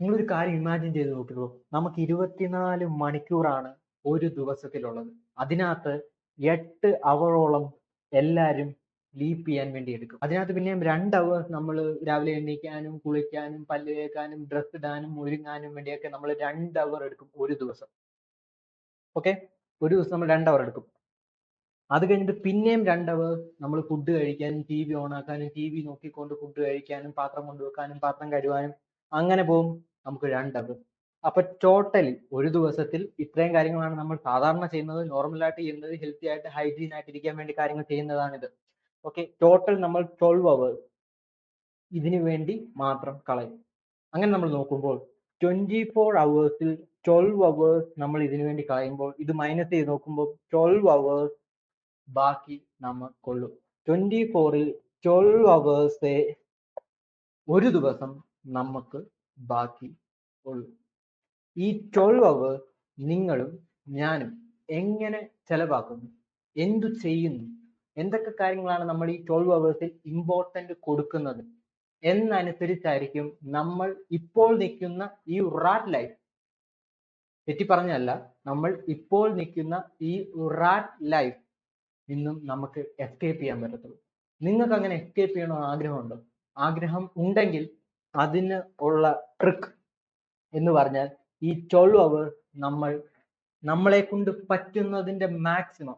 നിങ്ങളൊരു കാര്യം ഇമാജിൻ ചെയ്ത് നോക്കിക്കോ. നമുക്ക് 24 മണിക്കൂറാണ് ഒരു ദിവസത്തിലുള്ളത്. അതിനകത്ത് 8 അവറോളം എല്ലാരും സ്ലീപ്പ് ചെയ്യാൻ വേണ്ടി എടുക്കും. അതിനകത്ത് പിന്നെയും 2 അവേഴ്സ് നമ്മൾ രാവിലെ എണീക്കാനും കുളിക്കാനും പല്ല് തേക്കാനും ഡ്രസ്സ് ഇടാനും ഒരുങ്ങാനും വേണ്ടിയൊക്കെ നമ്മൾ 2 അവർ എടുക്കും ഒരു ദിവസം. ഓക്കെ, ഒരു ദിവസം നമ്മൾ 2 അവർ എടുക്കും. അത് കഴിഞ്ഞിട്ട് പിന്നെയും 2 അവർ നമ്മൾ ഫുഡ് കഴിക്കാനും ടി വി ഓൺ ആക്കാനും ടി വി നോക്കിക്കൊണ്ട് ഫുഡ് കഴിക്കാനും പാത്രം കൊണ്ടുവെക്കാനും പാത്രം കഴുകാനും അങ്ങനെ പോകും നമുക്ക് 2 അവർ. അപ്പൊ ടോട്ടലി ഒരു ദിവസത്തിൽ ഇത്രയും കാര്യങ്ങളാണ് നമ്മൾ സാധാരണ ചെയ്യുന്നത്, നോർമലായിട്ട് ചെയ്യുന്നത്, ഹെൽത്തി ആയിട്ട് ഹൈജീൻ ആയിട്ട് ഇരിക്കാൻ വേണ്ടി കാര്യങ്ങൾ ചെയ്യുന്നതാണിത്. ഓക്കെ, ടോട്ടൽ നമ്മൾ 12 അവേഴ്സ് ഇതിനു വേണ്ടി മാത്രം കളയും. അങ്ങനെ നമ്മൾ നോക്കുമ്പോൾ 24 അവേഴ്സിൽ 12 അവേഴ്സ് നമ്മൾ ഇതിനു വേണ്ടി കളയുമ്പോൾ ഇത് മൈനസ് ചെയ്ത് നോക്കുമ്പോൾ 12 അവേഴ്സ് ബാക്കി നമുക്കുള്ളൂ. 24-ൽ 12 അവേഴ്സേ ഒരു ദിവസം നമുക്ക് ബാക്കി ഉള്ളൂ. ഈ 12 അവേഴ്സ് നിങ്ങളും ഞാനും എങ്ങനെ ചെലവാക്കുന്നു, എന്തു ചെയ്യുന്നു, എന്തൊക്കെ കാര്യങ്ങളാണ് നമ്മൾ ഈ 12 അവേഴ്സിൽ ഇമ്പോർട്ടന്റ് കൊടുക്കുന്നത് എന്നനുസരിച്ചായിരിക്കും നമ്മൾ ഇപ്പോൾ നിൽക്കുന്ന ഈ റാറ്റ് ലൈഫ്, തെറ്റി പറഞ്ഞല്ല, നമ്മൾ ഇപ്പോൾ നിൽക്കുന്ന ഈ റാറ്റ് ലൈഫ് നിന്നും നമുക്ക് എസ്കേപ്പ് ചെയ്യാൻ പറ്റത്തുള്ളൂ. നിങ്ങൾക്ക് അങ്ങനെ എസ്കേപ്പ് ചെയ്യണമെന്ന് ആഗ്രഹമുണ്ടോ? ആഗ്രഹം ഉണ്ടെങ്കിൽ അതിന് ഉള്ള ട്രിക്ക് എന്ന് പറഞ്ഞാൽ ഈ 12 അവേഴ്സ് നമ്മൾ നമ്മളെ കൊണ്ട് പറ്റുന്നതിന്റെ മാക്സിമം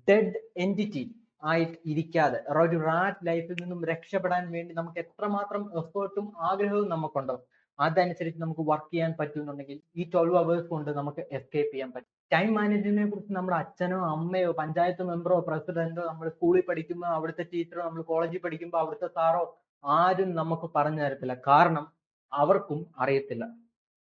ഡെഡ് എൻറ്റിറ്റി ആയിട്ട് ഇരിക്കാതെ ഒരു റാറ്റ് ലൈഫിൽ നിന്നും രക്ഷപ്പെടാൻ വേണ്ടി നമുക്ക് എത്രമാത്രം എഫേർട്ടും ആഗ്രഹവും നമുക്കുണ്ടോ അതനുസരിച്ച് നമുക്ക് വർക്ക് ചെയ്യാൻ പറ്റുന്നുണ്ടെങ്കിൽ ഈ 12 അവേഴ്സ് കൊണ്ട് നമുക്ക് എസ്കേപ്പ് ചെയ്യാൻ പറ്റും. ടൈം മാനേജ്മെന്റിനെ കുറിച്ച് നമ്മുടെ അച്ഛനോ അമ്മയോ പഞ്ചായത്ത് മെമ്പറോ പ്രസിഡന്റോ നമ്മൾ സ്കൂളിൽ പഠിക്കുമ്പോൾ അവിടുത്തെ ടീച്ചറോ നമ്മൾ കോളേജിൽ പഠിക്കുമ്പോൾ അവിടുത്തെ സാറോ ആരും നമുക്ക് പറഞ്ഞു തരത്തില്ല. കാരണം അവർക്കും അറിയത്തില്ല.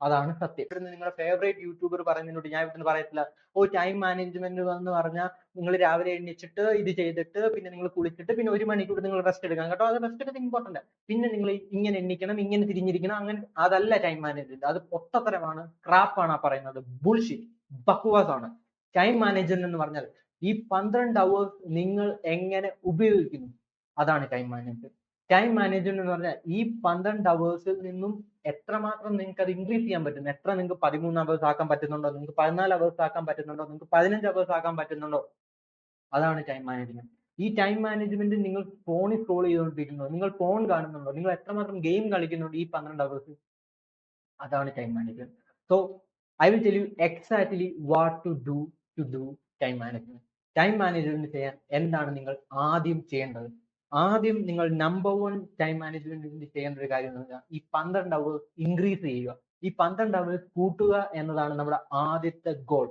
അതാണ് സത്യം. ഇവിടുന്ന് നിങ്ങളുടെ ഫേവറേറ്റ് യൂട്യൂബർ പറയുന്നതിനോട് ഞാൻ ഇവിടുന്ന് പറയത്തില്ല, ഓ ടൈം മാനേജ്മെന്റ് എന്ന് പറഞ്ഞാൽ നിങ്ങൾ രാവിലെ എണ്ണിച്ചിട്ട് ഇത് ചെയ്തിട്ട് പിന്നെ നിങ്ങൾ കുളിച്ചിട്ട് പിന്നെ 1 മണിക്കൂർ നിങ്ങൾ റെസ്റ്റ് എടുക്കണം കേട്ടോ, അത് റെസ്റ്റ് എടുക്കുന്നത് ഇമ്പോർട്ടന്റ്. പിന്നെ നിങ്ങൾ ഇങ്ങനെ എണ്ണിക്കണം ഇങ്ങനെ തിരിഞ്ഞിരിക്കണം, അങ്ങനെ അതല്ല ടൈം മാനേജ്മെന്റ്. അത് പൊട്ടത്തരമാണ്, ക്രാപ്പാണ് ആ പറയുന്നത്, ബുൾഷിറ്റ്, ബക്വാസാണ്. ടൈം മാനേജ്മെന്റ് എന്ന് പറഞ്ഞാൽ ഈ 12 അവേഴ്സ് നിങ്ങൾ എങ്ങനെ ഉപയോഗിക്കുന്നു അതാണ് ടൈം മാനേജ്മെന്റ്. ടൈം മാനേജ്മെന്റ് എന്ന് പറഞ്ഞാൽ ഈ 12 അവേഴ്സിൽ നിന്നും എത്രമാത്രം നിങ്ങൾക്ക് അത് ഇൻക്രീസ് ചെയ്യാൻ പറ്റും, എത്ര നിങ്ങൾക്ക് 13 അവേഴ്സ് ആക്കാൻ പറ്റുന്നുണ്ടോ, നിങ്ങൾക്ക് 14 അവേഴ്സ് ആക്കാൻ പറ്റുന്നുണ്ടോ, നിങ്ങൾക്ക് 15 അവേഴ്സ് ആക്കാൻ പറ്റുന്നുണ്ടോ, അതാണ് ടൈം മാനേജ്മെന്റ്. ഈ ടൈം മാനേജ്മെന്റ് നിങ്ങൾ ഫോണിൽ സ്ക്രോൾ ചെയ്തുകൊണ്ടിരിക്കുന്നു, നിങ്ങൾ ഫോൺ കാണുന്നുണ്ടോ, നിങ്ങൾ എത്രമാത്രം ഗെയിം കളിക്കുന്നുണ്ട് ഈ 12 അവേഴ്സ്, അതാണ് time management. So I will tell you exactly what to do time management. Time management ചെയ്യാൻ എന്താണ് നിങ്ങൾ ആദ്യം ചെയ്യേണ്ടത്? ആദ്യം നിങ്ങൾ നമ്പർ 1 ടൈം മാനേജ്മെന്റിന് ചെയ്യേണ്ട ഒരു കാര്യം എന്ന് പറഞ്ഞാൽ ഈ 12 അവേഴ്സ് ഇൻക്രീസ് ചെയ്യുക. ഈ 12 അവേഴ്സ് കൂട്ടുക എന്നതാണ് നമ്മുടെ ആദ്യത്തെ ഗോൾ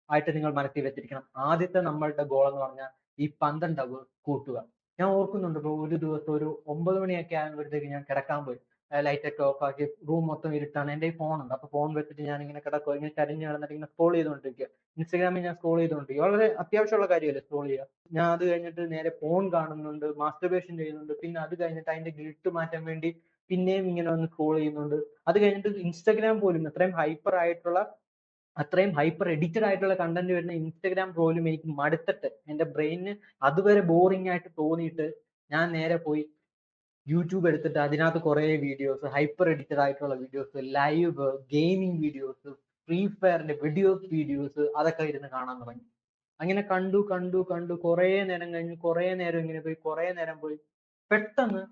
ആയിട്ട് നിങ്ങൾ മനസ്സിൽ വെച്ചിരിക്കണം. ആദ്യത്തെ നമ്മളുടെ ഗോൾ എന്ന് പറഞ്ഞാൽ ഈ 12 അവേഴ്സ് കൂട്ടുക. ഞാൻ ഓർക്കുന്നുണ്ട്, ഇപ്പൊ ഒരു ദിവസം ഒരു 9 മണിയൊക്കെ ആകുമ്പോഴത്തേക്ക് ഞാൻ കിടക്കാൻ പോയി, ലൈറ്റ് ഒക്കെ ഓഫ് ആക്കി, റൂം മൊത്തം ഇരുട്ടാണ്, എന്റെ ഫോൺ ഉണ്ട്, അപ്പൊ ഫോൺ വെച്ചിട്ട് ഞാൻ ഇങ്ങനെ കിടക്കുക, ഇങ്ങനെ ചരിഞ്ഞ് കിടന്നിട്ട് ഇങ്ങനെ സ്ക്രോൾ ചെയ്തുകൊണ്ടിരിക്കുക. ഇൻസ്റ്റാഗ്രാമിൽ ഞാൻ സ്ക്രോൾ ചെയ്തുകൊണ്ടിരിക്കുക, വളരെ അത്യാവശ്യമുള്ള കാര്യമല്ലേ സ്ക്രോൾ ചെയ്യുക. ഞാൻ അത് കഴിഞ്ഞിട്ട് നേരെ ഫോൺ കാണുന്നുണ്ട്, മാസ്റ്റർബേഷൻ ചെയ്യുന്നുണ്ട്, പിന്നെ അത് കഴിഞ്ഞിട്ട് അതിന്റെ ഗിൽട്ട് മാറ്റാൻ വേണ്ടി പിന്നെയും ഇങ്ങനെ ഒന്ന് സ്ക്രോൾ ചെയ്യുന്നുണ്ട്. അത് കഴിഞ്ഞിട്ട് ഇൻസ്റ്റാഗ്രാം പോലും അത്രയും ഹൈപ്പർ എഡിറ്റഡ് ആയിട്ടുള്ള കണ്ടന്റ് വരുന്ന ഇൻസ്റ്റാഗ്രാം പോലും എനിക്ക് മടുത്തിട്ട് എന്റെ ബ്രെയിനിന് അതുവരെ ബോറിംഗ് ആയിട്ട് തോന്നിയിട്ട് ഞാൻ നേരെ പോയി യൂട്യൂബ് എടുത്തിട്ട് അതിനകത്ത് കുറെ വീഡിയോസ്, ഹൈപ്പർ എഡിറ്റഡ് ആയിട്ടുള്ള videos, live gaming videos, free ഫയറിന്റെ വീഡിയോസ് അതൊക്കെ ഇരുന്ന് കാണാൻ തുടങ്ങി. അങ്ങനെ കണ്ടു കണ്ടു കണ്ടു കുറെ നേരം കഴിഞ്ഞു, കുറെ നേരം ഇങ്ങനെ പോയി, കുറെ നേരം പോയി, പെട്ടെന്ന്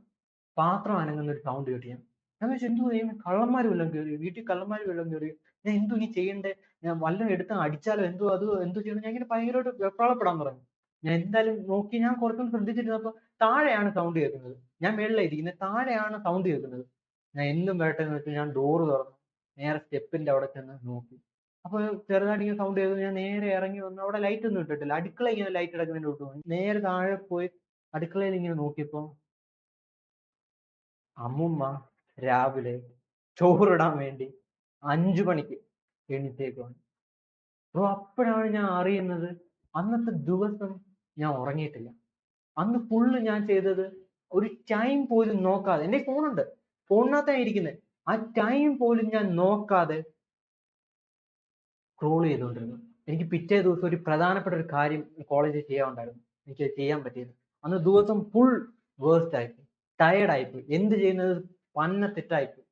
പാത്രം അനങ്ങുന്ന ഒരു സൗണ്ട് കേട്ടു. ഞാൻ വെച്ചാൽ എന്തോ കള്ളന്മാർ വല്ലതും കയറി, വീട്ടിൽ കള്ളന്മാർ വല്ലതും കയറി, ഞാൻ എന്തോ ഇനി ചെയ്യണ്ടേ, ഞാൻ വല്ലതും എടുത്ത് അടിച്ചാലോ, എന്തോ ചെയ്യണം, ഞാൻ ഇങ്ങനെ ഭയങ്കരമായിട്ട് വെപ്രാളപ്പെടാൻ തുടങ്ങി. ഞാൻ എന്തായാലും നോക്കി, ഞാൻ കുറച്ചും ശ്രദ്ധിച്ചിരുന്നപ്പോ താഴെയാണ് സൗണ്ട് കേൾക്കുന്നത്. ഞാൻ മേളിലായിരിക്കുന്നത്, താഴെയാണ് സൗണ്ട് കേൾക്കുന്നത്. ഞാൻ എന്തും വരട്ടെ എന്ന് വെച്ചാൽ ഞാൻ ഡോറ് തുറന്നു, നേരെ സ്റ്റെപ്പിന്റെ അവിടെ ചെന്ന് നോക്കി. അപ്പൊ ചെറുതായിട്ട് ഇങ്ങനെ സൗണ്ട് കേൾക്കുന്നു. ഞാൻ നേരെ ഇറങ്ങി വന്നു, അവിടെ ലൈറ്റ് ഒന്നും ഇട്ടിട്ടില്ല, അടുക്കള ഇങ്ങനെ ലൈറ്റ് ഇടക്കുന്നതിന്റെ തൊട്ട് പോയി നേരെ താഴെ പോയി അടുക്കളയിൽ ഇങ്ങനെ നോക്കിയപ്പോ അമ്മുമ്മ രാവിലെ ചോറിടാൻ വേണ്ടി 5 മണിക്ക് എണീറ്റേക്കുവാണ്. അപ്പൊ അപ്പോഴാണ് ഞാൻ അറിയുന്നത് അന്നത്തെ ദിവസം ഞാൻ ഉറങ്ങിയിട്ടില്ല. അന്ന് ഫുള്ള് ഞാൻ ചെയ്തത് ഒരു ടൈം പോലും നോക്കാതെ, എന്റെ ഫോണുണ്ട്, ഫോണിനകത്താണ് ഇരിക്കുന്നത്, ആ ടൈം പോലും ഞാൻ നോക്കാതെ സ്ക്രോൾ ചെയ്തുകൊണ്ടിരുന്നു. എനിക്ക് പിറ്റേ ദിവസം ഒരു പ്രധാനപ്പെട്ട ഒരു കാര്യം കോളേജിൽ ചെയ്യാനുണ്ടായിരുന്നു, എനിക്ക് ചെയ്യാൻ പറ്റിയത്. അന്ന് ദിവസം ഫുൾ വേസ്റ്റ് ആയിപ്പോയി, ടയർഡ് ആയിപ്പോയി, എന്ത് ചെയ്യുന്നത് പന്ന തെറ്റായിപ്പോയി.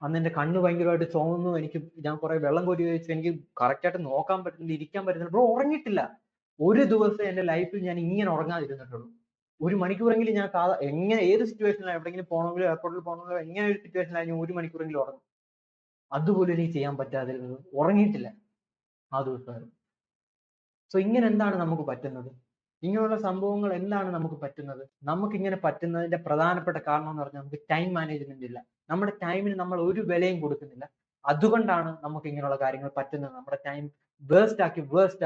അന്ന് എന്റെ കണ്ണ് ഭയങ്കരമായിട്ട് ചുവന്നു. ഞാൻ കുറെ വെള്ളം കോരി വെച്ചു. എനിക്ക് കറക്റ്റ് ആയിട്ട് നോക്കാൻ പറ്റുന്നില്ല, ഇരിക്കാൻ പറ്റുന്നില്ല. ബ്രോ ഉറങ്ങിയിട്ടില്ല. ഒരു ദിവസം എന്റെ ലൈഫിൽ ഞാൻ ഇങ്ങനെ ഉറങ്ങാതിരുന്നിട്ടുള്ളൂ. 1 മണിക്കൂറെങ്കിലും ഞാൻ എങ്ങനെ ഏത് സിറ്റുവേഷനിലാണ്, എവിടെയെങ്കിലും പോകണമെങ്കിലോ എയർപോർട്ടിൽ പോകണമെങ്കിലോ എങ്ങനെ ഒരു സിറ്റുവേഷനിലാണ് ഞാൻ 1 മണിക്കൂറെങ്കിലും ഉറങ്ങും. അതുപോലും എനിക്ക് ചെയ്യാൻ പറ്റാതിരുന്നത്, ഉറങ്ങിയിട്ടില്ല ആ ദിവസം. സോ ഇങ്ങനെ എന്താണ് നമുക്ക് പറ്റുന്നത്? ഇങ്ങനെയുള്ള സംഭവങ്ങൾ എന്താണ് നമുക്ക് പറ്റുന്നത്? നമുക്ക് ഇങ്ങനെ പറ്റുന്നതിന്റെ പ്രധാനപ്പെട്ട കാരണം എന്ന് പറഞ്ഞാൽ നമുക്ക് ടൈം മാനേജ്മെന്റ് ഇല്ല. നമ്മുടെ ടൈമിന് നമ്മൾ ഒരു വിലയും കൊടുക്കുന്നില്ല. അതുകൊണ്ടാണ് നമുക്ക് ഇങ്ങനെയുള്ള കാര്യങ്ങൾ പറ്റുന്നത്. നമ്മുടെ ടൈം വേസ്റ്റ്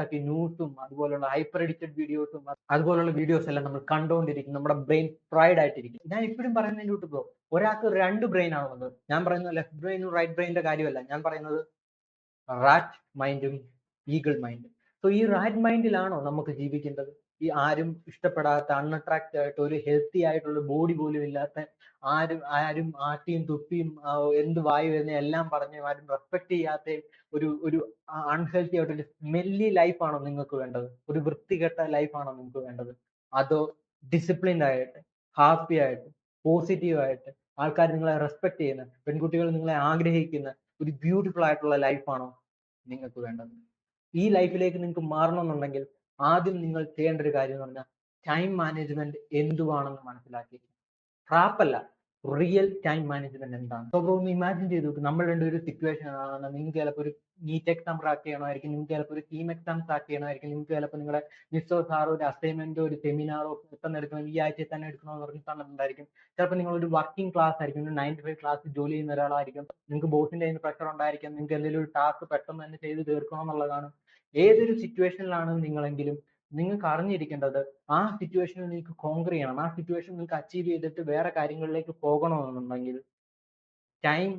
ആക്കി ന്യൂസും അതുപോലുള്ള ഹൈപ്പർ എഡിറ്റഡ് വീഡിയോസും അതുപോലുള്ള വീഡിയോസ് എല്ലാം നമ്മൾ കണ്ടുകൊണ്ടിരിക്കും. നമ്മുടെ ബ്രെയിൻ ഫ്രൈഡ് ആയിട്ടിരിക്കും. ഞാൻ ഇപ്പോഴും പറയുന്നതിന്റെ കൂട്ട് ബ്രോ, ഒരാൾക്ക് 2 ബ്രെയിൻ ആണുള്ളത്. ഞാൻ പറയുന്നത് ലെഫ്റ്റ് ബ്രെയിനും റൈറ്റ് ബ്രെയിനിന്റെ കാര്യമല്ല. ഞാൻ പറയുന്നത് റാറ്റ് മൈൻഡും ഈഗിൾ മൈൻഡും. സോ ഈ റാറ്റ് മൈൻഡിലാണോ നമുക്ക് ജീവിക്കേണ്ടത്? ഈ ആരും ഇഷ്ടപ്പെടാത്ത, അൺഅട്രാക്റ്റീവ് ആയിട്ട്, ഒരു ഹെൽത്തി ആയിട്ടുള്ള ബോഡി പോലും ഇല്ലാത്ത, ആരും ആരും ആട്ടിയും തുപ്പിയും എന്ത് വായു വരുന്ന എല്ലാം പറഞ്ഞ് ആരും റെസ്പെക്ട് ചെയ്യാത്ത ഒരു ഒരു അൺഹെൽത്തി ആയിട്ടൊരു സ്മെല്ലി ലൈഫാണോ നിങ്ങൾക്ക് വേണ്ടത്? ഒരു വൃത്തികെട്ട ലൈഫാണോ നിങ്ങൾക്ക് വേണ്ടത്? അതോ ഡിസിപ്ലിൻഡ് ആയിട്ട്, ഹാപ്പി ആയിട്ട്, പോസിറ്റീവ് ആയിട്ട്, ആൾക്കാർ നിങ്ങളെ റെസ്പെക്ട് ചെയ്യുന്ന, പെൺകുട്ടികൾ നിങ്ങളെ ആഗ്രഹിക്കുന്ന ഒരു ബ്യൂട്ടിഫുൾ ആയിട്ടുള്ള ലൈഫാണോ നിങ്ങൾക്ക് വേണ്ടത്? ഈ ലൈഫിലേക്ക് നിങ്ങൾക്ക് മാറണമെന്നുണ്ടെങ്കിൽ ആദ്യം നിങ്ങൾ ചെയ്യേണ്ട ഒരു കാര്യം എന്ന് പറഞ്ഞാൽ ടൈം മാനേജ്മെന്റ് എന്തുവാണെന്ന് മനസ്സിലാക്കി. ട്രാപ്പല്ല, റിയൽ ടൈം മാനേജ്മെന്റ് എന്താണ്? സോ ബ്രോ ഒന്ന് ഇമാജിൻ ചെയ്ത് നോക്ക്, നമ്മൾ രണ്ടൊരു സിറ്റുവേഷൻ ആണ്. നിങ്ങൾക്ക് ചിലപ്പോൾ ഒരു നീറ്റ് എക്സാം ക്രാക്ക് ചെയ്യണമായിരിക്കും, നിങ്ങൾക്ക് ചിലപ്പോൾ ഒരു ടീം എക്സാം ക്രാക്ക് ചെയ്യണമായിരിക്കും, നിങ്ങൾക്ക് ചിലപ്പോൾ നിങ്ങളുടെ മിസ്സോ സാറോ ഒരു അസൈൻമെന്റോ ഒരു സെമിനാറോ പെട്ടെന്ന് എടുക്കണം, ഈ ആഴ്ചയിൽ തന്നെ എടുക്കണമെന്ന് പറഞ്ഞ് തന്നിട്ടുണ്ടായിരിക്കും. ചിലപ്പോൾ നിങ്ങൾ ഒരു വർക്കിംഗ് ക്ലാസ് ആയിരിക്കും, ഒരു 9 to 5 ക്ലാസ് ജോലി ചെയ്യുന്ന ഒരാളായിരിക്കും. നിങ്ങൾക്ക് ബോസിന്റെ കയ്യിൽ പ്രഷർ ഉണ്ടായിരിക്കും, നിങ്ങൾക്ക് എന്തെങ്കിലും ഒരു ടാസ്ക് പെട്ടെന്ന് തന്നെ ചെയ്ത് തീർക്കണം എന്നുള്ളതാണ്. ഏതൊരു സിറ്റുവേഷനിലാണ് നിങ്ങളെങ്കിലും നിങ്ങൾക്ക് അറിഞ്ഞിരിക്കേണ്ടത് ആ സിറ്റുവേഷനിൽ നിങ്ങൾക്ക് കോങ്കർ ചെയ്യണം, ആ സിറ്റുവേഷൻ നിങ്ങൾക്ക് അച്ചീവ് ചെയ്തിട്ട് വേറെ കാര്യങ്ങളിലേക്ക് പോകണമെന്നുണ്ടെങ്കിൽ ടൈം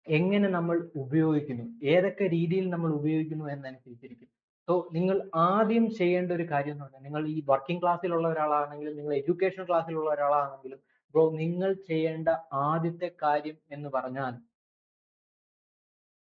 എങ്ങനെ നമ്മൾ ഉപയോഗിക്കുന്നു, ഏതൊക്കെ രീതിയിൽ നമ്മൾ ഉപയോഗിക്കുന്നു എന്നനുസരിച്ചിരിക്കും. സോ നിങ്ങൾ ആദ്യം ചെയ്യേണ്ട ഒരു കാര്യം എന്ന് പറഞ്ഞാൽ, നിങ്ങൾ ഈ വർക്കിംഗ് ക്ലാസ്സിലുള്ള ഒരാളാണെങ്കിലും നിങ്ങൾ എഡ്യൂക്കേഷൻ ക്ലാസ്സിലുള്ള ഒരാളാണെങ്കിലും ബ്രോ, നിങ്ങൾ ചെയ്യേണ്ട ആദ്യത്തെ കാര്യം എന്ന് പറഞ്ഞാൽ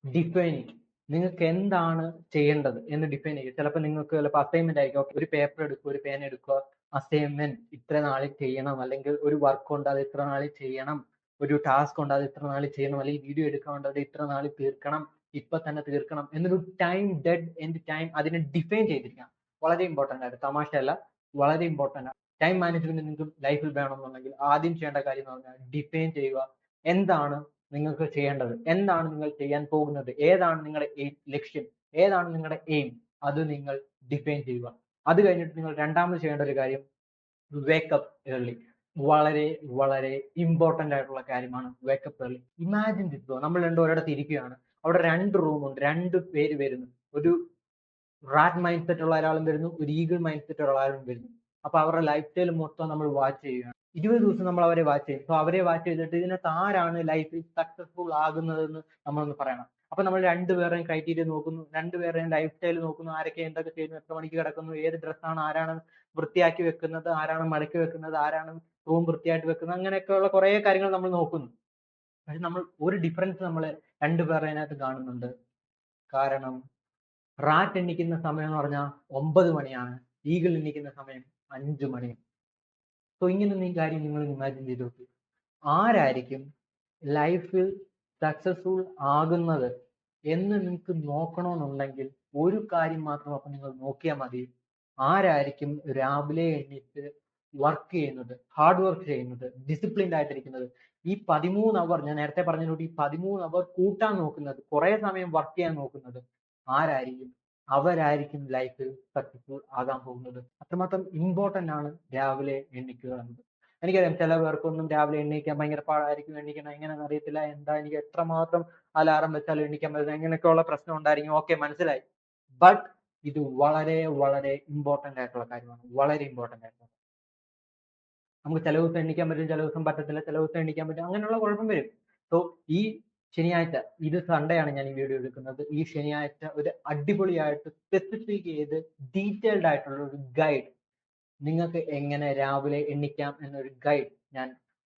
ഡിഫൈൻ ഇറ്റ്. നിങ്ങൾക്ക് എന്താണ് ചെയ്യേണ്ടത് എന്ന് ഡിഫൈൻ ചെയ്യുക. ചിലപ്പോൾ അസൈൻമെന്റ് ആയിരിക്കും. Okay, ഒരു പേപ്പർ എടുക്കുക, ഒരു പേന എടുക്കുക, അസൈൻമെന്റ് ഇത്ര നാളിൽ ചെയ്യണം, അല്ലെങ്കിൽ ഒരു വർക്ക് ഉണ്ട് അത് ഇത്ര നാളിൽ ചെയ്യണം, ഒരു ടാസ്ക് ഉണ്ട് അത് ഇത്ര നാളിൽ ചെയ്യണം, അല്ലെങ്കിൽ വീഡിയോ എടുക്കാനുണ്ട് അത് ഇത്ര നാളിൽ തീർക്കണം, ഇപ്പൊ തന്നെ തീർക്കണം എന്നൊരു ടൈം, ഡെഡ് എൻഡ് ടൈം അതിനെ ഡിഫൈൻ ചെയ്തിരിക്കണം. വളരെ ഇമ്പോർട്ടന്റ് ആണ്, തമാശയല്ല, വളരെ ഇമ്പോർട്ടന്റ് ആണ്. ടൈം മാനേജ്മെന്റ് നിങ്ങൾക്ക് ലൈഫിൽ വേണമെന്നുണ്ടെങ്കിൽ ആദ്യം ചെയ്യേണ്ട കാര്യം എന്ന് പറഞ്ഞാൽ ഡിഫൈൻ ചെയ്യുക. എന്താണ് നിങ്ങൾക്ക് ചെയ്യേണ്ടത്, എന്താണ് നിങ്ങൾ ചെയ്യാൻ പോകുന്നത്, ഏതാണ് നിങ്ങളുടെ ലക്ഷ്യം, ഏതാണ് നിങ്ങളുടെ എയിം, അത് നിങ്ങൾ ഡിഫൈൻ ചെയ്യുക. അത് കഴിഞ്ഞിട്ട് നിങ്ങൾ രണ്ടാമത് ചെയ്യേണ്ട ഒരു കാര്യം വേക്കപ്പ് ഏർലി. വളരെ വളരെ ഇമ്പോർട്ടന്റ് ആയിട്ടുള്ള കാര്യമാണ് വേക്കപ്പ് ഏർലി. ഇമാജിൻ ദിസ്, നമ്മൾ ഒരിടത്ത് ഇരിക്കുകയാണ്, അവിടെ 2 റൂമുണ്ട്, 2 പേര് വരുന്നു. ഒരു റാറ്റ് മൈൻഡ് സെറ്റ് ഉള്ള ഒരാളും വരുന്നു, ഒരു ഈഗിൾ മൈൻഡ് സെറ്റ് ഉള്ള ഒരാളും വരുന്നു. അപ്പൊ അവരുടെ ലൈഫ് സ്റ്റൈൽ മൊത്തം നമ്മൾ വാച്ച് ചെയ്യുകയാണ്. 20 ദിവസം നമ്മൾ അവരെ വാച്ച് ചെയ്യും. സോ അവരെ വാച്ച് ചെയ്തിട്ട് ഇതിനകത്ത് ആരാണ് ലൈഫിൽ സക്സസ്ഫുൾ ആകുന്നതെന്ന് നമ്മളൊന്ന് പറയണം. അപ്പൊ നമ്മൾ രണ്ടുപേരുടെയും ക്രൈറ്റീരിയ നോക്കുന്നു, രണ്ടുപേരുടെയും ലൈഫ് സ്റ്റൈൽ നോക്കുന്നു, ആരൊക്കെ എന്തൊക്കെ ചെയ്യുന്നു, എത്ര മണിക്ക് കിടക്കുന്നു, ഏത് ഡ്രസ്സാണ്, ആരാണ് വൃത്തിയാക്കി വെക്കുന്നത്, ആരാണ് മടക്കി വെക്കുന്നത്, ആരാണ് റൂം വൃത്തിയായിട്ട് വെക്കുന്നത്, അങ്ങനെയൊക്കെയുള്ള കുറെ കാര്യങ്ങൾ നമ്മൾ നോക്കുന്നു. പക്ഷെ നമ്മൾ ഒരു ഡിഫറൻസ് നമ്മൾ രണ്ടുപേരുടെ അതിനകത്ത് കാണുന്നുണ്ട്. കാരണം റാറ്റ് എണ്ണിക്കുന്ന സമയം എന്ന് പറഞ്ഞാൽ 9 മണിയാണ്, ഈഗിൾ എണ്ണിക്കുന്ന സമയം 5 മണി. സോ ഇങ്ങനെ ഈ കാര്യം നിങ്ങൾ ഇമാജിൻ ചെയ്ത് നോക്കി. ആരായിരിക്കും ലൈഫിൽ സക്സസ്ഫുൾ ആകുന്നത് എന്ന് നിങ്ങൾക്ക് നോക്കണമെന്നുണ്ടെങ്കിൽ ഒരു കാര്യം മാത്രം അപ്പൊ നിങ്ങൾ നോക്കിയാൽ മതി. ആരായിരിക്കും രാവിലെ എണീറ്റ് വർക്ക് ചെയ്യുന്നത്, ഹാർഡ് വർക്ക് ചെയ്യുന്നത്, ഡിസിപ്ലിൻഡ് ആയിട്ടിരിക്കുന്നത്, ഈ 13 അവർ, ഞാൻ നേരത്തെ പറഞ്ഞതിനോട് ഈ 13 അവർ കൂട്ടാൻ നോക്കുന്നത്, കുറെ സമയം വർക്ക് ചെയ്യാൻ നോക്കുന്നത് ആരായിരിക്കും, അവരായിരിക്കും ലൈഫിൽ സക്സസ്ഫുൾ ആകാൻ പോകുന്നത്. അത്രമാത്രം ഇമ്പോർട്ടന്റ് ആണ് രാവിലെ എണ്ണിക്കുക എന്നത്. എനിക്കറിയാം ചില പേർക്കൊന്നും രാവിലെ എണ്ണീക്കാൻ ഭയങ്കര പാടായിരിക്കും, എണ്ണിക്കണം എങ്ങനെയാണെന്ന് അറിയത്തില്ല, എന്താ എനിക്ക് എത്രമാത്രം അലാറം വെച്ചാൽ എണ്ണിക്കാൻ പറ്റുന്നത്, എങ്ങനെയൊക്കെയുള്ള പ്രശ്നം ഉണ്ടായിരിക്കും. ഓക്കെ, മനസ്സിലായി. ബട്ട് ഇത് വളരെ വളരെ ഇമ്പോർട്ടന്റ് ആയിട്ടുള്ള കാര്യമാണ്, വളരെ ഇമ്പോർട്ടന്റ് ആയിട്ടുള്ള. നമുക്ക് ചില ദിവസം എണ്ണിക്കാൻ പറ്റും, ചില ദിവസം പറ്റത്തില്ല, ചില ദിവസം എണ്ണിക്കാൻ പറ്റും, അങ്ങനെയുള്ള കുഴപ്പം വരും. സോ ഈ ശനിയാഴ്ച, ഇത് സൺഡേ ആണ് ഞാൻ ഈ വീഡിയോ എടുക്കുന്നത്, ഈ ശനിയാഴ്ച ഒരു അടിപൊളിയായിട്ട് സ്പെസിഫിക് ചെയ്ത് ഡീറ്റെയിൽഡ് ആയിട്ടുള്ള ഒരു ഗൈഡ്, നിങ്ങൾക്ക് എങ്ങനെ രാവിലെ എണ്ണിക്കാം എന്നൊരു ഗൈഡ് ഞാൻ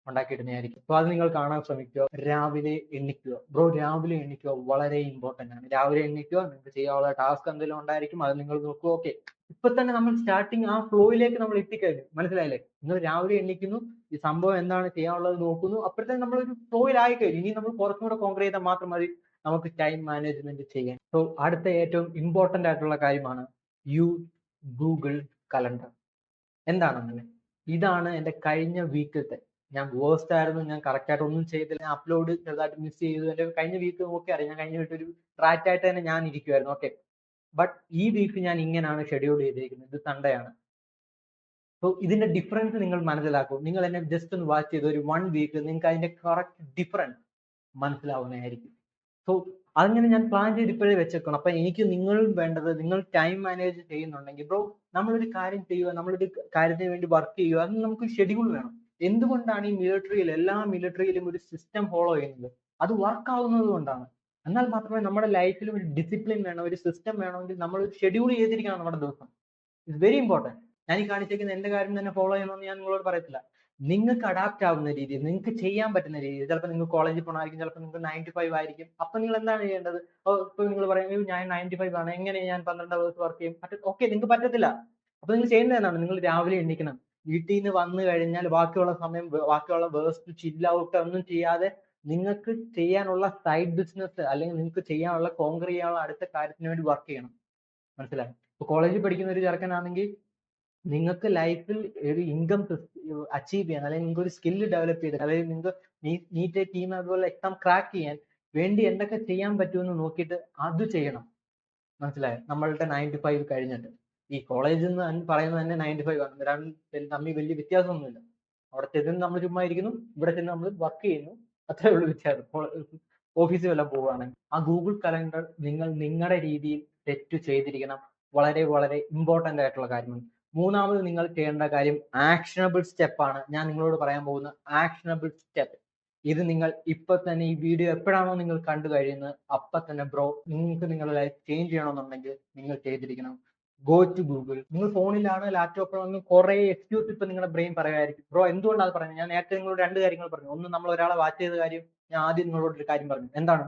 ഉണ്ടാക്കിയിടുന്നതായിരിക്കും. അപ്പോൾ അത് നിങ്ങൾ കാണാൻ ശ്രമിക്കുക. രാവിലെ എണ്ണിക്കുക ബ്രോ, രാവിലെ എണ്ണിക്കുക വളരെ ഇമ്പോർട്ടന്റ് ആണ്. രാവിലെ എണ്ണിക്കുക, നിങ്ങൾക്ക് ചെയ്യാനുള്ള ടാസ്ക് എന്തെങ്കിലും ഉണ്ടായിരിക്കും, അത് നിങ്ങൾ നോക്കുക. ഓക്കെ, ഇപ്പൊ തന്നെ നമ്മൾ സ്റ്റാർട്ടിങ് ആ ഫ്ലോയിലേക്ക് നമ്മൾ എത്തിക്കഴിഞ്ഞു, മനസ്സിലായില്ലേ? നിങ്ങൾ രാവിലെ എണ്ണിക്കുന്നു, ഈ സംഭവം എന്താണ് ചെയ്യാനുള്ളത് നോക്കുന്നു, അപ്പോഴത്തേക്കും നമ്മളൊരു ഫ്ലോയിലായി കഴിഞ്ഞു. ഇനി നമ്മൾ കുറച്ചും കൂടെ കോൺക്രീറ്റ് ചെയ്താൽ മാത്രം മതി നമുക്ക് ടൈം മാനേജ്മെന്റ് ചെയ്യാൻ. സോ അടുത്ത ഏറ്റവും ഇമ്പോർട്ടന്റ് ആയിട്ടുള്ള കാര്യമാണ് യൂസ് ഗൂഗിൾ കലണ്ടർ. എന്താണ് അങ്ങനെ? ഇതാണ് എന്റെ കഴിഞ്ഞ വീക്കിലത്തെ, ഞാൻ വേഴ്സ്റ്റ് ആയിരുന്നു, ഞാൻ കറക്റ്റ് ആയിട്ട് ഒന്നും ചെയ്തില്ല, ഞാൻ അപ്ലോഡ് ചെറുതായിട്ട് മിസ് ചെയ്തു. എന്റെ കഴിഞ്ഞ വീക്ക് നോക്കി അറിയാം, ഞാൻ കഴിഞ്ഞ വീട്ടിൽ ഒരു റാറ്റായിട്ട് തന്നെ ഞാൻ ഇരിക്കുമായിരുന്നു. ഓക്കെ, ബട്ട് ഈ വീക്ക് ഞാൻ ഇങ്ങനെയാണ് ഷെഡ്യൂൾ ചെയ്തിരിക്കുന്നത്. ഇത് സൺഡേ ആണ്. സോ ഇതിന്റെ ഡിഫറൻസ് നിങ്ങൾ മനസ്സിലാക്കും. നിങ്ങൾ എന്നെ ജസ്റ്റ് ഒന്ന് വാച്ച് ചെയ്ത് ഒരു 1 വീക്ക് നിങ്ങൾക്ക് അതിന്റെ കറക്റ്റ് ഡിഫറൻസ് മനസ്സിലാവുന്നതായിരിക്കും. സോ അങ്ങനെ ഞാൻ പ്ലാൻ ചെയ്ത് ഇപ്പോഴേ വെച്ചേക്കണം. അപ്പൊ എനിക്ക് നിങ്ങളും വേണ്ടത്, നിങ്ങൾ ടൈം മാനേജ് ചെയ്യുന്നുണ്ടെങ്കിൽ ബ്രോ, നമ്മളൊരു കാര്യം ചെയ്യുക, നമ്മളൊരു കാര്യത്തിന് വേണ്ടി വർക്ക് ചെയ്യുക, അതിന് നമുക്ക് ഷെഡ്യൂൾ വേണം. എന്തുകൊണ്ടാണ് ഈ മിലിറ്ററിയിൽ, എല്ലാ മിലിറ്ററിയിലും ഒരു സിസ്റ്റം ഫോളോ ചെയ്യുന്നത്? അത് വർക്ക് ആവുന്നത് കൊണ്ടാണ്. എന്നാൽ മാത്രമേ നമ്മുടെ ലൈഫിൽ ഒരു ഡിസിപ്ലിൻ വേണം, ഒരു സിസ്റ്റം വേണമെങ്കിൽ നമ്മൾ ഒരു ഷെഡ്യൂൾ ചെയ്തിരിക്കണം നമ്മുടെ ദിവസം. It's very important. ഞാൻ ഈ കാണിച്ചേക്കുന്ന എന്റെ കാര്യം തന്നെ ഫോളോ ചെയ്യണമെന്ന് ഞാൻ നിങ്ങളോട് പറയത്തില്ല. നിങ്ങൾക്ക് അഡാപ്റ്റ് ആവുന്ന രീതിയിൽ, നിങ്ങൾക്ക് ചെയ്യാൻ പറ്റുന്ന രീതിയിൽ. ചിലപ്പോൾ നിങ്ങൾ കോളേജിൽ പോകണമായിരിക്കും, ചിലപ്പോൾ നിങ്ങൾക്ക് 9 to 5 ആയിരിക്കും. അപ്പൊ നിങ്ങൾ എന്താണ് ചെയ്യേണ്ടത്? ഇപ്പൊ നിങ്ങൾ പറയും ഞാൻ 9 to 5 ആണ്, എങ്ങനെ ഞാൻ 12 hours വർക്ക് ചെയ്യും? ഓക്കെ, നിങ്ങൾക്ക് പറ്റത്തില്ല. അപ്പൊ നിങ്ങൾ ചെയ്യുന്നത് എന്താണ്? നിങ്ങൾ രാവിലെ എണ്ണിക്കണം. വീട്ടിൽ നിന്ന് വന്നു കഴിഞ്ഞാൽ ബാക്കിയുള്ള സമയം, ബാക്കിയുള്ള വേഴ്സ്റ്റ് ചില്ല് ഔട്ട് ഒന്നും ചെയ്യാതെ നിങ്ങൾക്ക് ചെയ്യാനുള്ള സൈഡ് ബിസിനസ്, അല്ലെങ്കിൽ നിങ്ങൾക്ക് ചെയ്യാനുള്ള കോങ്കർ ചെയ്യാനുള്ള അടുത്ത കാര്യത്തിന് വേണ്ടി വർക്ക് ചെയ്യണം. മനസ്സിലായി? ഇപ്പൊ കോളേജിൽ പഠിക്കുന്ന ഒരു ചെറുക്കനാണെങ്കിൽ നിങ്ങൾക്ക് ലൈഫിൽ ഒരു ഇൻകം അച്ചീവ് ചെയ്യാൻ, അല്ലെങ്കിൽ നിങ്ങൾക്ക് ഒരു സ്കില്ല് ഡെവലപ്പ് ചെയ്ത്, അല്ലെങ്കിൽ നിങ്ങൾക്ക് നീറ്റ് ടീം അതുപോലെ എക്സാം ക്രാക്ക് ചെയ്യാൻ വേണ്ടി എന്തൊക്കെ ചെയ്യാൻ പറ്റുമെന്ന് നോക്കിയിട്ട് അത് ചെയ്യണം. മനസ്സിലായോ? നമ്മളുടെ 9 to 5 കഴിഞ്ഞിട്ട്. ഈ കോളേജിൽ നിന്ന് പറയുന്നത് തന്നെ 9 to 5 ആണ്. രണ്ടും തമ്മിൽ വലിയ വ്യത്യാസമൊന്നുമില്ല. അവിടെ ചെന്ന് നമ്മൾ ചുമ്മാ ഇരിക്കുന്നു, ഇവിടെ ചെന്ന് നമ്മൾ വർക്ക് ചെയ്യുന്നു, അത്രേ ഉള്ളൂ വ്യത്യാസം. ഓഫീസിൽ വല്ലതും പോവുകയാണെങ്കിൽ ആ ഗൂഗിൾ കലണ്ടർ നിങ്ങൾ നിങ്ങളുടെ രീതിയിൽ സെറ്റ് ചെയ്തിരിക്കണം. വളരെ വളരെ ഇമ്പോർട്ടന്റ് ആയിട്ടുള്ള കാര്യമാണ്. മൂന്നാമത് നിങ്ങൾ ചെയ്യേണ്ട കാര്യം ആക്ഷനബിൾ സ്റ്റെപ്പ് ആണ്. ഞാൻ നിങ്ങളോട് പറയാൻ പോകുന്ന ആക്ഷനബിൾ സ്റ്റെപ്പ്. ഇത് നിങ്ങൾ ഇപ്പൊ തന്നെ, ഈ വീഡിയോ എപ്പോഴാണോ നിങ്ങൾ കണ്ടു കഴിയുന്നത് അപ്പൊ തന്നെ ബ്രോ, നിങ്ങൾക്ക് നിങ്ങളുടെ ലൈഫ് ചേഞ്ച് ചെയ്യണമെന്നുണ്ടെങ്കിൽ നിങ്ങൾ ചെയ്തിരിക്കണം. Go to Google. നിങ്ങൾ ഫോണിലാണ്, ലാപ്ടോപ്പിലാണ്, കുറെ എക്സ്ക്യൂസ് ഇപ്പൊ നിങ്ങളുടെ ബ്രെയിൻ പറയുമായിരിക്കും. ബ്രോ എന്തുകൊണ്ടാണ് അത് പറയുന്നത്? ഞാൻ നേരത്തെ നിങ്ങളോട് 2 കാര്യങ്ങൾ പറഞ്ഞു. ഒന്ന്, നമ്മൾ ഒരാളെ വാച്ച് ചെയ്ത കാര്യം. ഞാൻ ആദ്യം നിങ്ങളോട് ഒരു കാര്യം പറഞ്ഞു. എന്താണ്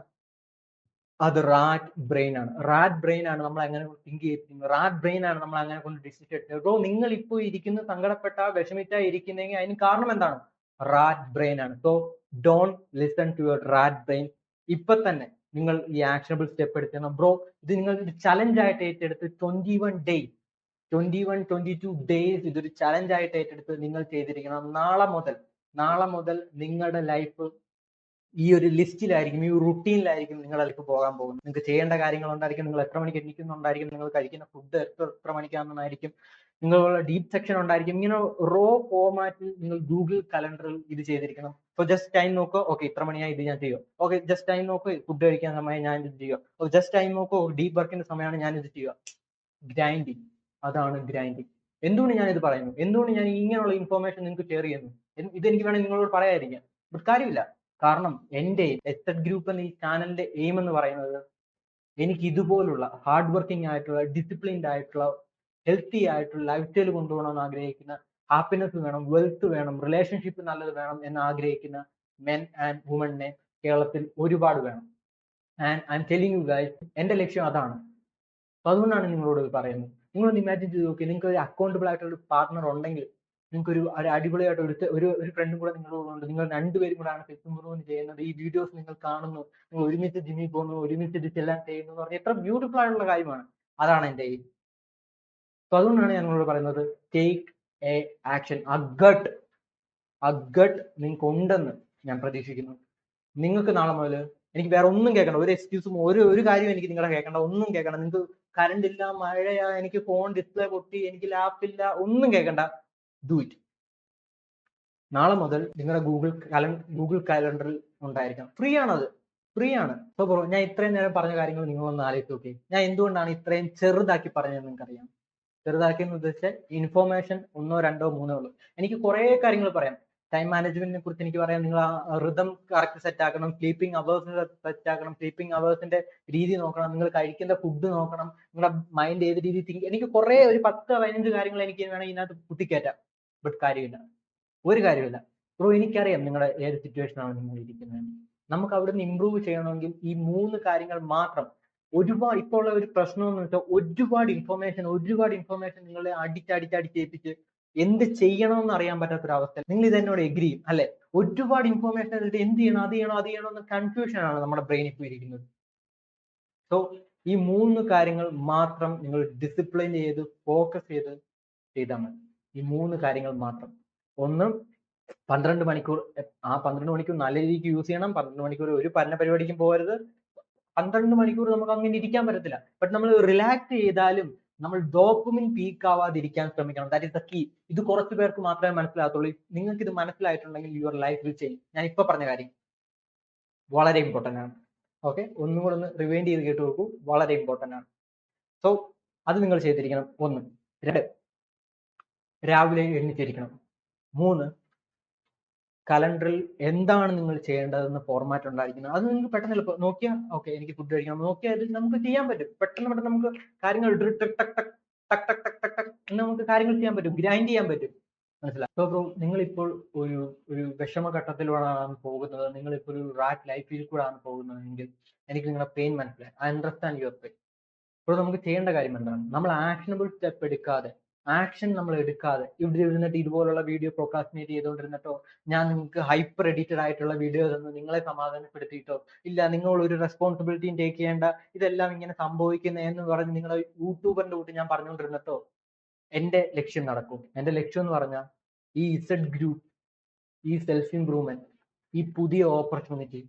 അത്? റാറ്റ് ബ്രെയിൻ ആണ്. റാറ്റ് ബ്രെയിൻ ആണ് നമ്മൾ അങ്ങനെ തിങ്ക് ചെയ്തിരിക്കുന്നത്. റാറ്റ് ബ്രെയിൻ ആണ് നമ്മൾ അങ്ങനെ കൊണ്ട് ഡിസിഷൻ എടുത്തത്. ബ്രോ, നിങ്ങൾ ഇപ്പോൾ ഇരിക്കുന്ന, സങ്കടപ്പെട്ട, വിഷമിച്ചാ ഇരിക്കുന്നെങ്കിൽ അതിന് കാരണം എന്താണ്? റാറ്റ് ബ്രെയിൻ ആണ്. So don't listen to your rat brain. ഇപ്പൊ തന്നെ നിങ്ങൾ ഈ ആക്ഷനബിൾ സ്റ്റെപ്പ് എടുക്കണം. ബ്രോ, ഇത് നിങ്ങൾ ഒരു ചലഞ്ച് ആയിട്ട് ഏറ്റെടുത്ത് 21 days, 22 days ഇതൊരു ചലഞ്ച് ആയിട്ട് ഏറ്റെടുത്ത് നിങ്ങൾ ചെയ്തിരിക്കണം. നാളെ മുതൽ നിങ്ങളുടെ ലൈഫ് ഈ ഒരു ലിസ്റ്റിലായിരിക്കും, ഈ റുട്ടീനിലായിരിക്കും നിങ്ങളുടെ ലൈഫ് പോകാൻ പോകുന്നത്. നിങ്ങൾക്ക് ചെയ്യേണ്ട കാര്യങ്ങൾ ഉണ്ടായിരിക്കും, നിങ്ങൾ എത്ര മണിക്ക് എണീക്കുന്നുണ്ടായിരിക്കും, നിങ്ങൾ കഴിക്കുന്ന ഫുഡ് എത്ര മണിക്കാണെന്നായിരിക്കും, നിങ്ങളുടെ ഡീപ് സെക്ഷൻ ഉണ്ടായിരിക്കും. ഇങ്ങനെ റോ ഫോർമാറ്റിൽ നിങ്ങൾ ഗൂഗിൾ കലണ്ടറിൽ ഇത് ചെയ്തിരിക്കണം. സോ ജസ്റ്റ് ടൈം നോക്കുക, ഓക്കെ ഇത്ര മണിയായി ഇത് ഞാൻ ചെയ്യുക. ഓക്കെ, ജസ്റ്റ് ടൈം നോക്കുക, ഫുഡ് കഴിക്കാൻ സമയം ഞാൻ ഇത് ചെയ്യുക. ജസ്റ്റ് ടൈം നോക്കുക, ഡീപ് വർക്കിന്റെ സമയമാണ് ഞാൻ ഇത് ചെയ്യുക. ഗ്രൈൻഡിങ്, അതാണ് ഗ്രൈൻഡിങ്. എന്തുകൊണ്ട് ഞാൻ ഇത് പറയുന്നു? എന്തുകൊണ്ട് ഞാൻ ഇങ്ങനെയുള്ള ഇൻഫോർമേഷൻ നിങ്ങൾക്ക് ഷെയർ ചെയ്യുന്നു? ഇതെനിക്ക് വേണമെങ്കിൽ നിങ്ങളോട് പറയാതിരിക്കാം, ബട്ട് കാര്യമില്ല. കാരണം എന്റെ എസ്സെറ്റ് ഗ്രൂപ്പ് എന്ന ഈ ചാനലിന്റെ എയിം എന്ന് പറയുന്നത് എനിക്ക് ഇതുപോലുള്ള ഹാർഡ് വർക്കിംഗ് ആയിട്ടുള്ള, ഡിസിപ്ലിൻഡ് ആയിട്ടുള്ള, ഹെൽത്തി ആയിട്ടുള്ള ലൈഫ് സ്റ്റൈൽ കൊണ്ടുപോകണമെന്ന് ആഗ്രഹിക്കുന്ന, ഹാപ്പിനെസ് വേണം, വെൽത്ത് വേണം, റിലേഷൻഷിപ്പ് നല്ലത് വേണം എന്ന് ആഗ്രഹിക്കുന്ന മെൻ ആൻഡ് വുമണിനെ കേരളത്തിൽ ഒരുപാട് വേണം. And I M telling you guys, എന്റെ ലക്ഷ്യം അതാണ്. അപ്പൊ അതുകൊണ്ടാണ് നിങ്ങളോട് പറയുന്നത്. നിങ്ങളൊന്ന് ഇമാജിൻ ചെയ്ത് നോക്കി, നിങ്ങൾക്ക് ഒരു അക്കൗണ്ടബിൾ ആയിട്ടുള്ള ഒരു പാർട്ണർ ഉണ്ടെങ്കിൽ, നിങ്ങൾക്ക് ഒരു അടിപൊളിയായിട്ട് ഒരു ഫ്രണ്ടും കൂടെ നിങ്ങളോട് ഉണ്ട്, നിങ്ങൾ രണ്ടുപേരും കൂടെയാണ് ഫെസ്റ്റും ചെയ്യുന്നത്, ഈ വീഡിയോസ് നിങ്ങൾ കാണുന്നു, നിങ്ങൾ ഒരുമിച്ച് ജിമ്മിൽ പോകുന്നു, ഒരുമിച്ച് ഇതെല്ലാം ചെയ്യുന്നു എന്ന് പറഞ്ഞാൽ എത്ര ബ്യൂട്ടിഫുൾ ആയിട്ടുള്ള കാര്യമാണ്. അതാണ് എന്റെ എയിം. അപ്പൊ അതുകൊണ്ടാണ് ഞാൻ നിങ്ങളോട് പറയുന്നത്, ടേക്ക് എ ആക്ഷൻ. ഗട്ട് നിങ്ങൾക്ക് ഉണ്ടെന്ന് ഞാൻ പ്രതീക്ഷിക്കുന്നു. നിങ്ങൾക്ക് നാളെ മുതൽ എനിക്ക് വേറെ ഒന്നും കേൾക്കണ്ട, ഒരു എക്സ്ക്യൂസും ഒരു കാര്യം എനിക്ക് നിങ്ങളെ കേൾക്കണ്ട, ഒന്നും കേൾക്കണ്ട. നിങ്ങൾക്ക് കറണ്ട് ഇല്ല, മഴയാ, എനിക്ക് ഫോൺ ഡിസ്പ്ലേ പൊട്ടി, എനിക്ക് ലാപ്പില്ല, ഒന്നും കേൾക്കണ്ട. Do it. നാളെ മുതൽ നിങ്ങളുടെ ഗൂഗിൾ കലണ്ടറിൽ ഉണ്ടായിരിക്കണം. ഫ്രീ ആണത്, ഫ്രീ ആണ്. സോ ബ്രോ, ഞാൻ ഇത്രയും നേരം പറഞ്ഞ കാര്യങ്ങൾ നിങ്ങളൊന്ന് ആലോചിച്ച് നോക്കി. ഞാൻ എന്തുകൊണ്ടാണ് ഇത്രയും ചെറുതാക്കി പറഞ്ഞതെന്ന് നിങ്ങൾക്കറിയാം. ചെറുതാക്കി എന്ന് ഉദ്ദേശിച്ചാൽ ഇൻഫോർമേഷൻ 1, 2, 3 ഉള്ളൂ. എനിക്ക് കുറെ കാര്യങ്ങൾ പറയാം. ടൈം മാനേജ്മെന്റിനെ കുറിച്ച് എനിക്ക് പറയാം. നിങ്ങൾ ആ റിതം കറക്റ്റ് സെറ്റ് ആക്കണം, സ്ലീപ്പിംഗ് അവേഴ്സ് സെറ്റ് ആക്കണം, സ്ലീപ്പിംഗ് അവേഴ്സിന്റെ രീതി നോക്കണം, നിങ്ങൾ കഴിക്കുന്ന ഫുഡ് നോക്കണം, നിങ്ങളുടെ മൈൻഡ് ഏത് രീതി തിങ്ക്. എനിക്ക് കുറെ ഒരു 10-15 കാര്യങ്ങൾ എനിക്ക് വേണമെങ്കിൽ ഇതിനകത്ത് കുത്തിക്കയറ്റാം. ബട്ട് കാര്യമില്ല, ഒരു കാര്യമില്ല. ബ്രോ എനിക്കറിയാം നിങ്ങളുടെ ഏത് സിറ്റുവേഷനാണ് നിങ്ങൾ ഇരിക്കുന്നത്. നമുക്ക് അവിടെ നിന്ന് ഇമ്പ്രൂവ് ചെയ്യണമെങ്കിൽ ഈ 3 കാര്യങ്ങൾ മാത്രം. ഒരുപാട് ഇപ്പോൾ ഉള്ള ഒരു പ്രശ്നം എന്ന് വെച്ചാൽ ഒരുപാട് ഇൻഫർമേഷൻ നിങ്ങളെ അടിച്ചേൽപ്പിച്ച് എന്ത് ചെയ്യണമെന്ന് അറിയാൻ പറ്റാത്തൊരവസ്ഥ. നിങ്ങൾ ഇത് എന്നോട് എഗ്രി ചെയ്യും അല്ലെ? ഒരുപാട് ഇൻഫർമേഷൻ എടുത്തിട്ട് എന്ത് ചെയ്യണം, അത് ചെയ്യണോ എന്ന കൺഫ്യൂഷൻ ആണ് നമ്മുടെ ബ്രെയിനിൽ ഇപ്പോൾ ഇരിക്കുന്നത്. സോ ഈ 3 കാര്യങ്ങൾ മാത്രം നിങ്ങൾ ഡിസിപ്ലിൻ ചെയ്ത് ഫോക്കസ് ചെയ്താൽ മതി. ഈ 3 കാര്യങ്ങൾ മാത്രം. ഒന്ന്, 12 മണിക്കൂർ. ആ 12 മണിക്കൂർ നല്ല രീതിക്ക് യൂസ് ചെയ്യണം. 12 മണിക്കൂർ ഒരു പഠന പരിപാടിക്കും പോകരുത്. 12 മണിക്കൂർ നമുക്ക് അങ്ങനെ ഇരിക്കാൻ പറ്റത്തില്ല. ബട്ട് നമ്മൾ റിലാക്സ് ചെയ്താലും നമ്മൾ ഡോപ്പമിൻ പീക്ക് ആവാതിരിക്കാൻ ശ്രമിക്കണം. That is the key. ഇത് കുറച്ച് പേർക്ക് മാത്രമേ മനസ്സിലാകത്തുള്ളൂ. നിങ്ങൾക്ക് ഇത് മനസ്സിലായിട്ടുണ്ടെങ്കിൽ യുവർ ലൈഫ് വിൽ ചേഞ്ച്. ഞാൻ ഇപ്പൊ പറഞ്ഞ കാര്യം വളരെ ഇമ്പോർട്ടന്റ് ആണ്. ഓക്കെ, ഒന്നും കൂടെ ഒന്ന് റിവൈൻഡ് ചെയ്ത് കേട്ട് നോക്കൂ. വളരെ ഇമ്പോർട്ടന്റ് ആണ്. സോ അത് നിങ്ങൾ ചെയ്തിരിക്കണം. 1. 2, രാവിലെ എഴുന്നേറ്റിരിക്കണം. 3, കലണ്ടറിൽ എന്താണ് നിങ്ങൾ ചെയ്യേണ്ടതെന്ന് ഫോർമാറ്റ് ഉണ്ടായിരിക്കണം. അത് നിങ്ങൾക്ക് പെട്ടെന്ന് നോക്കിയാൽ ഓക്കെ എനിക്ക് ഫുഡ് കഴിക്കണം നോക്കിയാൽ നമുക്ക് ചെയ്യാൻ പറ്റും. പെട്ടെന്ന് നമുക്ക് കാര്യങ്ങൾ നമുക്ക് കാര്യങ്ങൾ ചെയ്യാൻ പറ്റും, ഗ്രൈൻഡ് ചെയ്യാൻ പറ്റും. മനസ്സിലായി? സോ ബ്രോ, നിങ്ങളിപ്പോൾ ഒരു വിഷമഘട്ടത്തിലൂടെയാണ് പോകുന്നത്, നിങ്ങളിപ്പോൾ ഒരു റാറ്റ് ലൈഫിൽ കൂടെയാണ് പോകുന്നതെങ്കിൽ എനിക്ക് നിങ്ങളുടെ പെയിൻ മനസ്സിലായി. I understand your pain. അപ്പോൾ നമുക്ക് ചെയ്യേണ്ട കാര്യം എന്താണ്? നമ്മൾ ആക്ഷനബിൾ സ്റ്റെപ്പ് എടുക്കാതെ, നമ്മൾ എടുക്കാതെ ഇവിടെ ഇരുന്നിട്ട് ഇതുപോലുള്ള വീഡിയോ പ്രോക്രാസ്റ്റിനേറ്റ് ചെയ്തുകൊണ്ടിരുന്നിട്ടോ, ഞാൻ നിങ്ങൾക്ക് ഹൈപ്പർ എഡിറ്റഡ് ആയിട്ടുള്ള വീഡിയോസ് ഒന്നും നിങ്ങളെ സമാധാനപ്പെടുത്തിയിട്ടോ, ഇല്ല നിങ്ങൾ ഒരു റെസ്പോൺസിബിലിറ്റിയും ടേക്ക് ചെയ്യേണ്ട, ഇതെല്ലാം ഇങ്ങനെ സംഭവിക്കുന്നത് എന്ന് പറഞ്ഞ് നിങ്ങളെ യൂട്യൂബറിന്റെ കൂട്ടി ഞാൻ പറഞ്ഞുകൊണ്ടിരുന്നിട്ടോ എന്റെ ലക്ഷ്യം നടക്കും. എന്റെ ലക്ഷ്യം എന്ന് പറഞ്ഞാൽ ഈ ഇസഡ് ഗ്രൂപ്പ്, ഈ സെൽഫ് ഇംപ്രൂവ്മെന്റ്, ഈ പുതിയ ഓപ്പർച്യൂണിറ്റി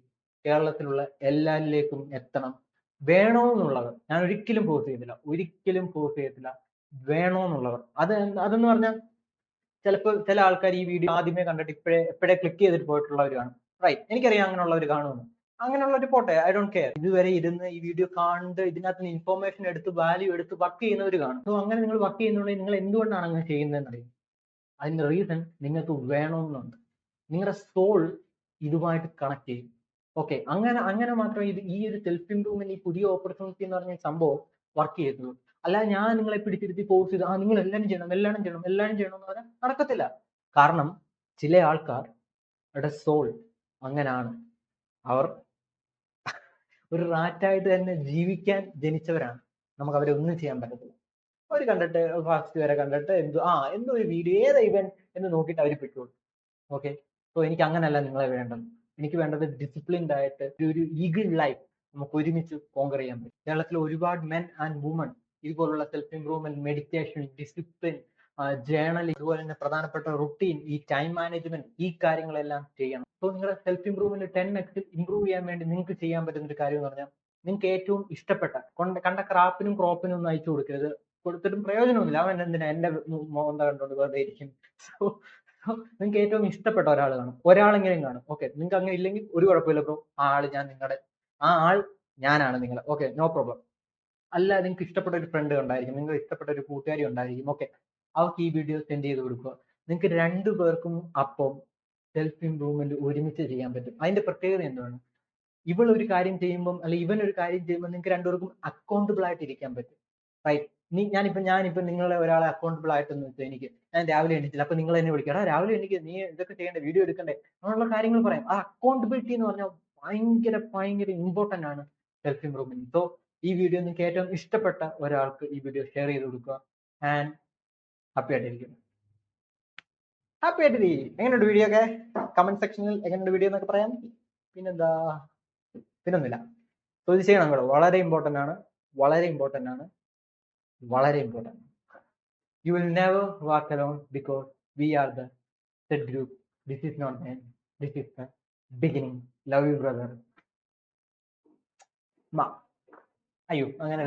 കേരളത്തിലുള്ള എല്ലാവരിലേക്കും എത്തണം. വേണമെന്നുള്ളവർ, ഞാൻ ഒരിക്കലും ഫോഴ്സ് ചെയ്യത്തില്ല, വേണമെന്നുള്ളവർ. അതെന്ന് പറഞ്ഞാൽ ചിലപ്പോൾ ചില ആൾക്കാർ ഈ വീഡിയോ ആദ്യമേ കണ്ടിട്ട് എപ്പോഴേ ക്ലിക്ക് ചെയ്തിട്ട് പോയിട്ടുള്ളവരാണ്. റൈറ്റ്, എനിക്കറിയാം അങ്ങനെയുള്ളവർ കാണുമെന്ന്. അങ്ങനെയുള്ളവർ പോട്ടെ, ഐ ഡോണ്ട് കെയർ. ഇതുവരെ ഇരുന്ന് ഈ വീഡിയോ കണ്ട് ഇതിനകത്ത് നിന്ന് ഇൻഫോർമേഷൻ എടുത്ത് വാല്യൂ എടുത്ത് വർക്ക് ചെയ്യുന്നവർ കാണും. സോ അങ്ങനെ നിങ്ങൾ വർക്ക് ചെയ്യുന്നുണ്ടെങ്കിൽ നിങ്ങൾ എന്തുകൊണ്ടാണ് അങ്ങനെ ചെയ്യുന്നതെന്ന് അറിയും. അതിന്റെ റീസൺ നിങ്ങൾക്ക് വേണമെന്നുണ്ട്. നിങ്ങളുടെ സോൾ ഇതുമായിട്ട് കണക്ട് ചെയ്യും. ഓക്കെ, അങ്ങനെ മാത്രമേ ഈ ഒരു സെൽഫ് ഇംപ്രൂവ്മെന്റ്, ഈ പുതിയ ഓപ്പർച്യൂണിറ്റി എന്ന് പറഞ്ഞ സംഭവം വർക്ക് ചെയ്യത്തുള്ളൂ. അല്ലാതെ ഞാൻ നിങ്ങളെ പിടിച്ചിരുത്തി ഫോഴ്സ് ചെയ്ത് നിങ്ങൾ എല്ലാം ചെയ്യണം എന്ന് പറഞ്ഞാൽ നടക്കത്തില്ല. കാരണം ചില ആൾക്കാരുടെ സോൾ അങ്ങനാണ്. അവർ ഒരു റാറ്റായിട്ട് തന്നെ ജീവിക്കാൻ ജനിച്ചവരാണ്. നമുക്ക് അവരെ ഒന്നും ചെയ്യാൻ പറ്റത്തില്ല. അവർ കണ്ടിട്ട് ഫസ്റ്റ് വരെ കണ്ടിട്ട് എന്തോ ഒരു വീഡിയോ ഏതാ ഇവൻ എന്ന് നോക്കിയിട്ട് അവർ പെട്ടോളൂ. ഓക്കെ, സോ എനിക്ക് അങ്ങനെയല്ല നിങ്ങളെ വേണ്ടത്. എനിക്ക് വേണ്ടത് ഡിസിപ്ലിൻഡ് ആയിട്ട് ഒരു ഈഗിൾ ലൈഫ് നമുക്ക് ഒരുമിച്ച് കോങ്കർ ചെയ്യാൻ പറ്റും. കേരളത്തിൽ ഒരുപാട് മെൻ ആൻഡ് വുമൺ ഇതുപോലുള്ള self improvement, meditation, discipline, journalling, അതുപോലെ തന്നെ പ്രധാനപ്പെട്ട റുട്ടീൻ, ഈ ടൈം മാനേജ്മെന്റ്, ഈ കാര്യങ്ങളെല്ലാം ചെയ്യണം. സോ നിങ്ങളുടെ സെൽഫ് ഇംപ്രൂവ്മെന്റ് 10x ഇംപ്രൂവ് ചെയ്യാൻ വേണ്ടി നിങ്ങൾക്ക് ചെയ്യാൻ പറ്റുന്ന ഒരു കാര്യം എന്ന് പറഞ്ഞാൽ, നിങ്ങൾക്ക് ഏറ്റവും ഇഷ്ടപ്പെട്ട കണ്ട ക്രോപ്പിനും ഒന്നും അയച്ചു കൊടുക്കരുത്. കൊടുത്തിട്ടും പ്രയോജനമൊന്നുമില്ല. അവൻ എന്തിനാ എന്റെ മോന്ത കണ്ടോണ്ട് വെറുതെ ഇരിക്കും. സോ നിങ്ങൾക്ക് ഏറ്റവും ഇഷ്ടപ്പെട്ട ഒരാൾ കാണും, ഒരാളെങ്കിലും കാണും. ഓക്കെ, നിങ്ങൾക്ക് അങ്ങനെ ഇല്ലെങ്കിൽ ഒരു കുഴപ്പമില്ല ബ്രോ, ആ ആൾ ഞാനാണ് നിങ്ങൾ. Okay, no problem. അല്ല, നിങ്ങൾക്ക് ഇഷ്ടപ്പെട്ട ഒരു ഫ്രണ്ട് ഉണ്ടായിരിക്കും, നിങ്ങൾക്ക് ഇഷ്ടപ്പെട്ട ഒരു കൂട്ടുകാരി ഉണ്ടായിരിക്കും. ഓക്കെ, അവർക്ക് ഈ വീഡിയോ സെൻഡ് ചെയ്ത് കൊടുക്കുക. നിങ്ങൾക്ക് 2 പേർക്കും അപ്പം സെൽഫ് ഇംപ്രൂവ്മെന്റ് ഒരുമിച്ച് ചെയ്യാൻ പറ്റും. അതിന്റെ പ്രത്യേകത എന്താണ്? ഇവൾ ഒരു കാര്യം ചെയ്യുമ്പോൾ അല്ലെങ്കിൽ ഇവൻ ഒരു കാര്യം ചെയ്യുമ്പോൾ നിങ്ങൾക്ക് 2 പേർക്കും അക്കൗണ്ടബിൾ ആയിട്ട് ഇരിക്കാൻ പറ്റും. റൈറ്റ്? ഞാനിപ്പോ നിങ്ങളെ ഒരാളെ അക്കൗണ്ടബിൾ ആയിട്ടെന്ന് വെച്ചാൽ, ഞാൻ രാവിലെ എണീറ്റില്ല, അപ്പൊ നിങ്ങൾ എന്നെ വിളിക്കണം, രാവിലെ എനിക്ക് നീ ഇതൊക്കെ ചെയ്യണ്ടേ, വീഡിയോ എടുക്കണ്ടേ, അങ്ങനെയുള്ള കാര്യങ്ങൾ പറയാം. ആ അക്കൗണ്ടബിലിറ്റി എന്ന് പറഞ്ഞാൽ ഭയങ്കര ഇമ്പോർട്ടന്റ് ആണ് സെൽഫ് ഇംപ്രൂവ്മെന്റ്. സോ ഈ വീഡിയോ നിങ്ങൾക്ക് ഏറ്റവും ഇഷ്ടപ്പെട്ട ഒരാൾക്ക് ഈ വീഡിയോ ഷെയർ ചെയ്ത് കൊടുക്കുക. ആൻഡ് ഹാപ്പി ആയിട്ടിരിക്കും. എങ്ങനെയുണ്ട് വീഡിയോ ഒക്കെ? കമന്റ് സെക്ഷനിൽ എങ്ങനെയുണ്ട് വീഡിയോ എന്നൊക്കെ പറയാം. പിന്നൊന്നുമില്ല. സോ ഇത് ചെയ്യണം കേട്ടോ, വളരെ ഇമ്പോർട്ടന്റ് ആണ്. You will never walk alone because we are the set group. This is not the end. This is the beginning. Love you, brother. Ma. Ayo, അങ്ങനെ